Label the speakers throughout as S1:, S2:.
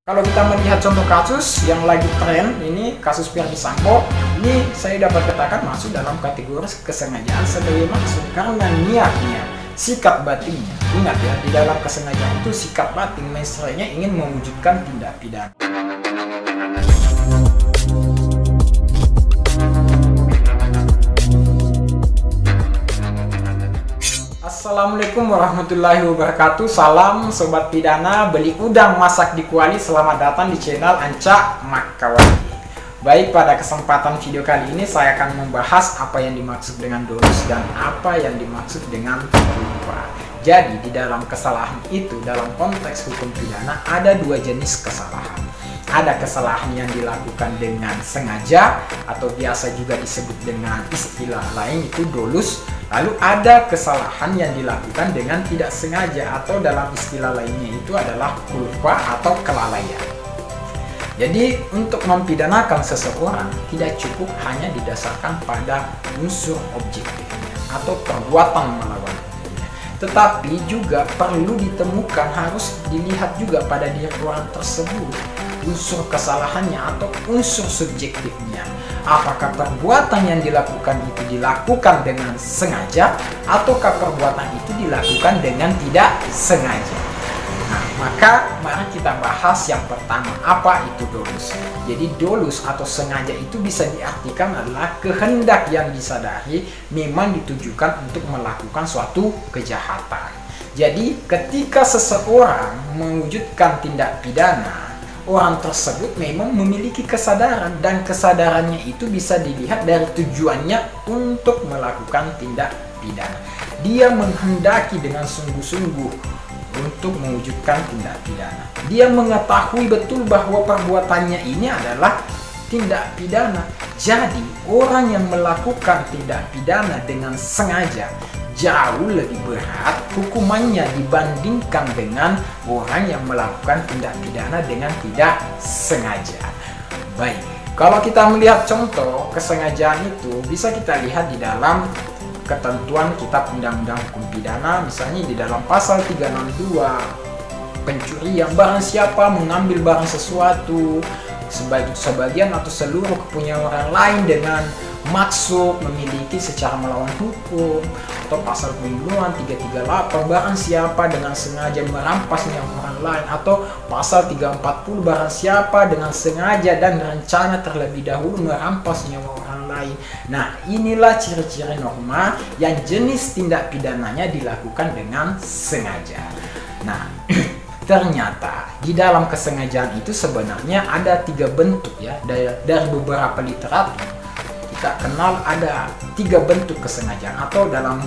S1: Kalau kita melihat contoh kasus yang lagi tren, ini kasus Verdi Sambo, ini saya dapat katakan masuk dalam kategori kesengajaan sebagai maksud karena niatnya, sikap batinnya. Ingat ya, di dalam kesengajaan itu sikap batin misalnya ingin mewujudkan tindak pidana. Assalamualaikum warahmatullahi wabarakatuh. Salam sobat pidana, beli udang masak di kuali. Selamat datang di channel Anca Makawati. Baik, pada kesempatan video kali ini saya akan membahas apa yang dimaksud dengan dolus dan apa yang dimaksud dengan lupa. Jadi di dalam kesalahan itu, dalam konteks hukum pidana ada dua jenis kesalahan. Ada kesalahan yang dilakukan dengan sengaja atau biasa juga disebut dengan istilah lain itu dolus. Lalu ada kesalahan yang dilakukan dengan tidak sengaja atau dalam istilah lainnya itu adalah lupa atau kelalaian. Jadi untuk mempidanakan seseorang tidak cukup hanya didasarkan pada unsur objektifnya atau perbuatan melawan hukumnya, tetapi juga perlu ditemukan, harus dilihat juga pada diri orang tersebut unsur kesalahannya atau unsur subjektifnya. Apakah perbuatan yang dilakukan itu dilakukan dengan sengaja ataukah perbuatan itu dilakukan dengan tidak sengaja. Nah, maka mari kita bahas yang pertama, apa itu dolus. Jadi dolus atau sengaja itu bisa diartikan adalah kehendak yang disadari memang ditujukan untuk melakukan suatu kejahatan. Jadi ketika seseorang mewujudkan tindak pidana, orang tersebut memang memiliki kesadaran dan kesadarannya itu bisa dilihat dari tujuannya untuk melakukan tindak pidana. Dia menghendaki dengan sungguh-sungguh untuk mewujudkan tindak pidana. Dia mengetahui betul bahwa perbuatannya ini adalah tindak pidana. Jadi orang yang melakukan tindak pidana dengan sengaja jauh lebih berat hukumannya dibandingkan dengan orang yang melakukan tindak pidana dengan tidak sengaja. Baik, kalau kita melihat contoh kesengajaan itu bisa kita lihat di dalam ketentuan Kitab Undang-Undang Hukum Pidana, misalnya di dalam pasal 362 pencurian, barang siapa mengambil barang sesuatu sebagian atau seluruh kepunyaan orang lain dengan maksud memiliki secara melawan hukum, atau pasal pembunuhan 338 barang siapa dengan sengaja merampas nyawa orang lain, atau pasal 340 barang siapa dengan sengaja dan rencana terlebih dahulu merampas nyawa orang lain. Nah, inilah ciri-ciri norma yang jenis tindak pidananya dilakukan dengan sengaja. Nah, ternyata di dalam kesengajaan itu sebenarnya ada tiga bentuk ya, dari beberapa literatur kita kenal ada tiga bentuk kesengajaan atau dalam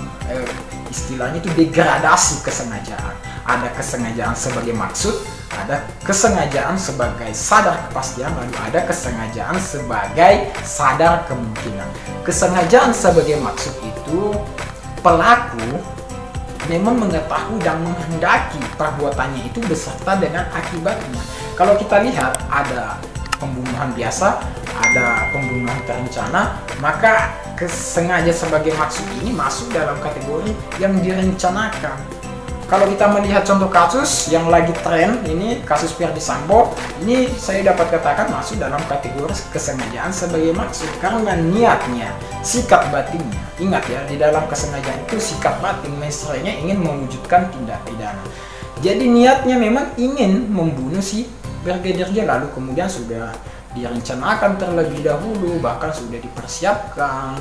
S1: istilahnya itu degradasi kesengajaan. Ada kesengajaan sebagai maksud, ada kesengajaan sebagai sadar kepastian, lalu ada kesengajaan sebagai sadar kemungkinan. Kesengajaan sebagai maksud itu pelaku memang mengetahui dan menghendaki perbuatannya itu beserta dengan akibatnya. Kalau kita lihat ada pembunuhan biasa, ada pembunuhan terencana, maka kesengaja sebagai maksud ini masuk dalam kategori yang direncanakan. Kalau kita melihat contoh kasus yang lagi tren, ini kasus Verdi Sambo, ini saya dapat katakan masuk dalam kategori kesengajaan sebagai maksud karena niatnya, sikap batinnya. Ingat ya, di dalam kesengajaan itu sikap batin misalnya ingin mewujudkan tindak pidana. Jadi niatnya memang ingin membunuh si Brigadir J, lalu kemudian sudah direncanakan terlebih dahulu, bahkan sudah dipersiapkan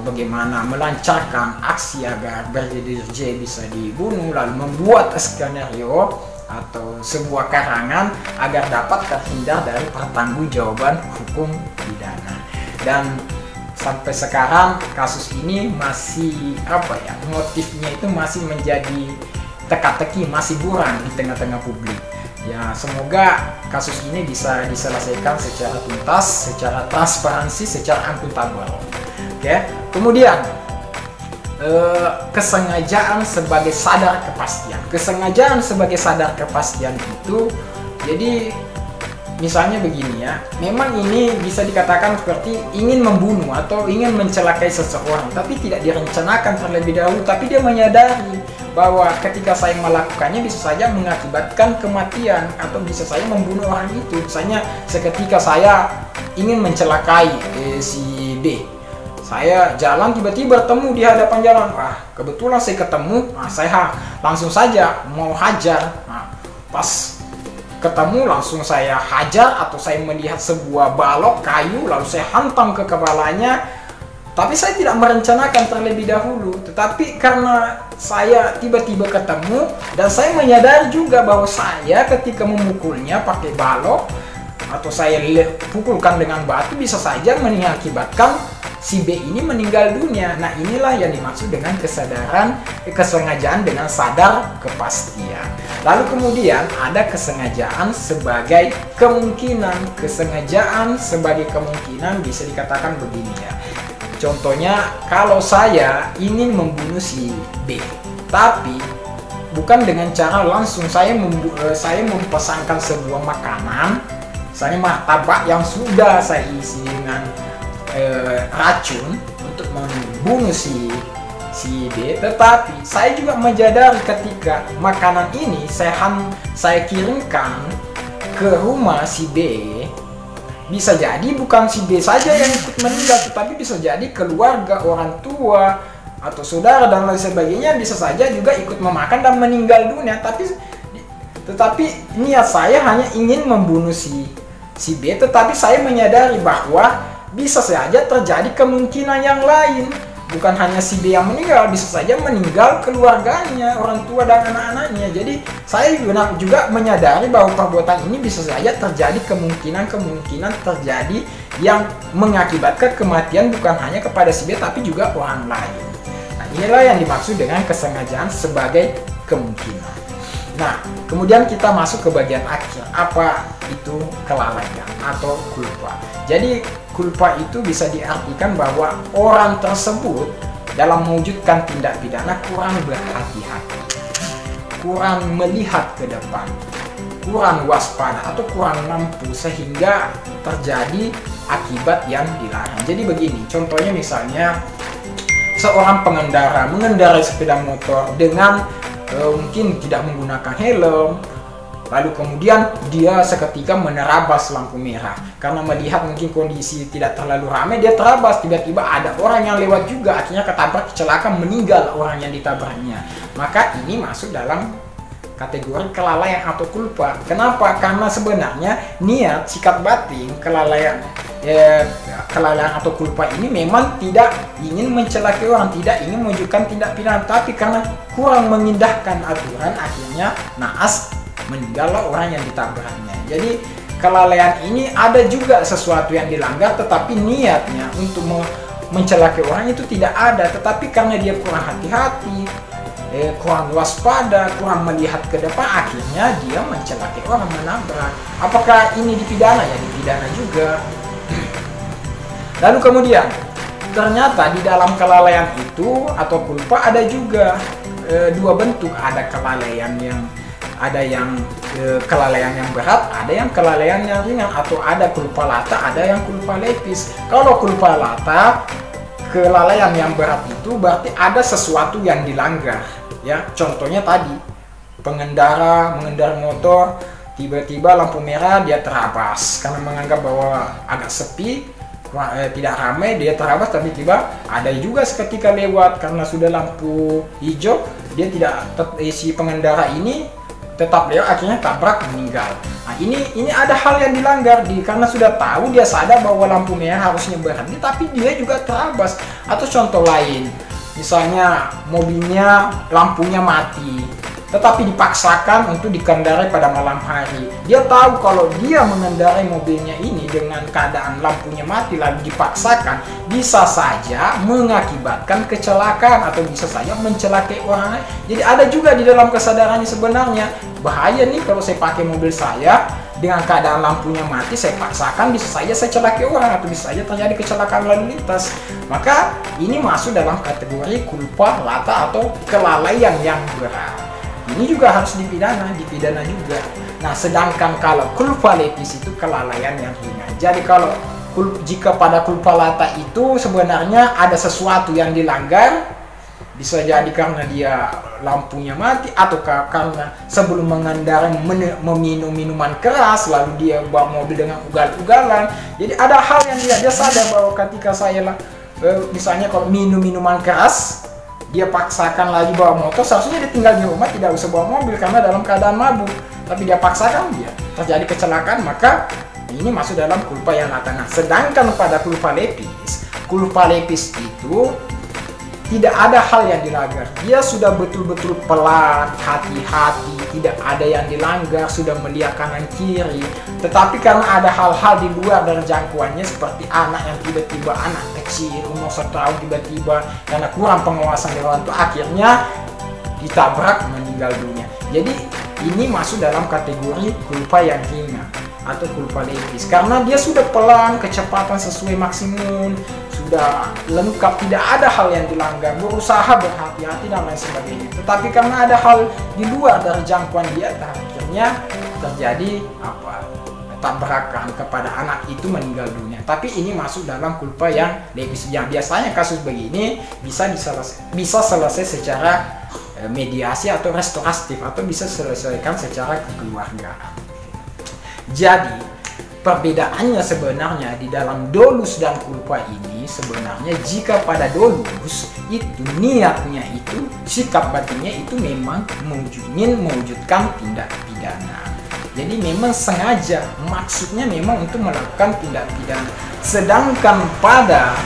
S1: bagaimana melancarkan aksi agar Brigadir J bisa dibunuh, lalu membuat skenario atau sebuah karangan agar dapat terhindar dari pertanggungjawaban hukum pidana. Dan sampai sekarang kasus ini masih motifnya itu masih menjadi teka-teki, masih buram di tengah-tengah publik. Ya, semoga kasus ini bisa diselesaikan secara tuntas, secara transparansi, secara akuntabel. Oke. Kemudian kesengajaan sebagai sadar kepastian. Kesengajaan sebagai sadar kepastian itu jadi misalnya begini ya, memang ini bisa dikatakan seperti ingin membunuh atau ingin mencelakai seseorang, tapi tidak direncanakan terlebih dahulu, tapi dia menyadari bahwa ketika saya melakukannya bisa saja mengakibatkan kematian atau bisa saja membunuh orang itu. Misalnya seketika saya ingin mencelakai si B, saya jalan tiba-tiba bertemu di hadapan jalan, kebetulan saya ketemu, saya langsung saja mau hajar. Pas ketemu langsung saya hajar, atau saya melihat sebuah balok kayu lalu saya hantam ke kepalanya, tapi saya tidak merencanakan terlebih dahulu, tetapi karena saya tiba-tiba ketemu dan saya menyadari juga bahwa saya ketika memukulnya pakai balok atau saya pukulkan dengan batu bisa saja mengakibatkan si B ini meninggal dunia. Nah, inilah yang dimaksud dengan kesengajaan dengan sadar kepastian. Lalu kemudian ada kesengajaan sebagai kemungkinan. Kesengajaan sebagai kemungkinan bisa dikatakan begini ya. Contohnya, kalau saya ingin membunuh si B, tapi bukan dengan cara langsung saya mempesankan sebuah makanan, misalnya martabak yang sudah saya isi dengan racun untuk membunuh si B, tetapi saya juga menyadari ketika makanan ini saya kirimkan ke rumah si B, bisa jadi bukan si B saja yang ikut meninggal, tetapi bisa jadi keluarga, orang tua atau saudara dan lain sebagainya bisa saja juga ikut memakan dan meninggal dunia. Tetapi niat saya hanya ingin membunuh si B, tetapi saya menyadari bahwa bisa saja terjadi kemungkinan yang lain. Bukan hanya si B yang meninggal, bisa saja meninggal keluarganya, orang tua dan anak-anaknya. Jadi saya juga menyadari bahwa perbuatan ini bisa saja terjadi kemungkinan terjadi yang mengakibatkan kematian bukan hanya kepada si B tapi juga orang lain. Nah, inilah yang dimaksud dengan kesengajaan sebagai kemungkinan. Nah, kemudian kita masuk ke bagian akhir. Apa itu kelalaian atau culpa? Jadi culpa itu bisa diartikan bahwa orang tersebut dalam mewujudkan tindak pidana kurang berhati-hati, kurang melihat ke depan, kurang waspada atau kurang mampu sehingga terjadi akibat yang dilarang. Jadi begini, contohnya misalnya seorang pengendara mengendarai sepeda motor dengan mungkin tidak menggunakan helm, lalu kemudian dia seketika menerabas lampu merah karena melihat mungkin kondisi tidak terlalu ramai, dia terabas, tiba-tiba ada orang yang lewat juga, akhirnya ketabrak, kecelakaan, meninggal orang yang ditabraknya. Maka ini masuk dalam kategori kelalaian atau culpa. Kenapa? Karena sebenarnya niat, sikap batin kelalaian atau culpa ini memang tidak ingin mencelakai orang, tidak ingin menunjukkan tindak pidana, tapi karena kurang mengindahkan aturan akhirnya naas, meninggallah orang yang ditabraknya. Jadi kelalaian ini ada juga sesuatu yang dilanggar tetapi niatnya untuk mencelakai orang itu tidak ada, tetapi karena dia kurang hati-hati, kurang waspada, kurang melihat ke depan, akhirnya dia mencelakai orang, menabrak. Apakah ini dipidana? Ya dipidana juga. Lalu kemudian ternyata di dalam kelalaian itu atau culpa ada juga dua bentuk. Ada kelalaian yang berat, ada yang kelalaian yang ringan, atau ada culpa lata, ada yang culpa lepis. Kalau culpa lata, kelalaian yang berat itu berarti ada sesuatu yang dilanggar, ya. Contohnya tadi pengendara mengendarai motor, tiba-tiba lampu merah dia terabas karena menganggap bahwa agak sepi, tidak ramai, dia terabas, tapi tiba ada juga seketika lewat karena sudah lampu hijau, dia tidak si pengendara ini tetap lewat, akhirnya tabrak, meninggal. Nah, ini ada hal yang dilanggar karena sudah tahu, dia sadar bahwa lampu merah harusnya berhenti, tapi dia juga terabas. Atau contoh lain, misalnya mobilnya lampunya mati, tetapi dipaksakan untuk dikendarai pada malam hari. Dia tahu kalau dia mengendarai mobilnya ini dengan keadaan lampunya mati lalu dipaksakan, bisa saja mengakibatkan kecelakaan atau bisa saja mencelakai orang lain. Jadi ada juga di dalam kesadarannya sebenarnya, bahaya nih kalau saya pakai mobil saya dengan keadaan lampunya mati, saya paksakan, bisa saja saya celakai orang atau bisa saja terjadi kecelakaan lalu lintas. Maka ini masuk dalam kategori culpa lata atau kelalaian yang berat. Ini juga harus dipidana juga. Nah, sedangkan kalau culpa lepis itu kelalaian yang ringan. Jadi kalau jika pada culpa lata itu sebenarnya ada sesuatu yang dilanggar, bisa jadi karena dia lampunya mati, atau karena sebelum mengendarai meminum minuman keras lalu dia bawa mobil dengan ugal-ugalan. Jadi ada hal yang dia sadar bahwa ketika saya misalnya kalau minum minuman keras, dia paksakan lagi bawa motor, seharusnya dia tinggal di rumah tidak usah bawa mobil karena dalam keadaan mabuk, tapi dia paksakan, dia terjadi kecelakaan, maka ini masuk dalam culpa yang lata. Nah, sedangkan pada culpa lepis itu tidak ada hal yang dilanggar. Dia sudah betul-betul pelan, hati-hati, tidak ada yang dilanggar, sudah melihat kanan kiri. Tetapi karena ada hal-hal di luar dari jangkauannya, seperti anak yang tiba-tiba, anak kecil umur 1 tahun tiba-tiba karena kurang pengawasan dari orang tua, akhirnya ditabrak meninggal dunia. Jadi ini masuk dalam kategori culpa yang ringan atau culpa lepis, karena dia sudah pelan, kecepatan sesuai maksimum, sudah lengkap, tidak ada hal yang dilanggar, berusaha berhati-hati dan lain sebagainya. Tetapi karena ada hal di luar dari jangkauan dia, akhirnya terjadi tabrakan kepada anak itu meninggal dunia. Tapi ini masuk dalam culpa yang lepis. Yang biasanya kasus begini bisa selesai secara mediasi atau restoratif, atau bisa selesaikan secara kekeluargaan. Jadi perbedaannya sebenarnya di dalam dolus dan culpa ini, sebenarnya jika pada dolus itu niatnya itu, sikap batinnya itu memang ingin mewujudkan tindak pidana. Jadi memang sengaja, maksudnya memang untuk melakukan tindak pidana. Sedangkan pada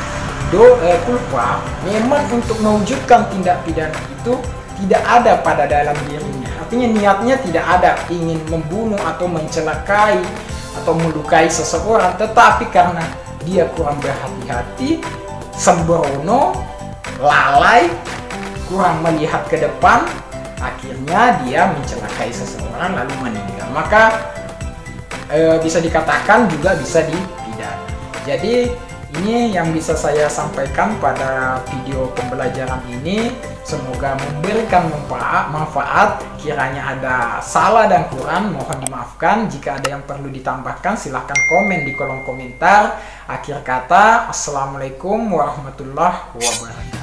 S1: culpa memang untuk mewujudkan tindak pidana itu tidak ada pada dalam dirinya. Artinya niatnya tidak ada ingin membunuh atau mencelakai atau melukai seseorang, tetapi karena dia kurang berhati-hati, sembrono, lalai, kurang melihat ke depan, akhirnya dia mencelakai seseorang lalu meninggal. Maka bisa dikatakan juga bisa dipidana. Jadi ini yang bisa saya sampaikan pada video pembelajaran ini. Semoga memberikan manfaat. Kiranya ada salah dan kurang, mohon dimaafkan. Jika ada yang perlu ditambahkan, silahkan komen di kolom komentar. Akhir kata, assalamualaikum warahmatullahi wabarakatuh.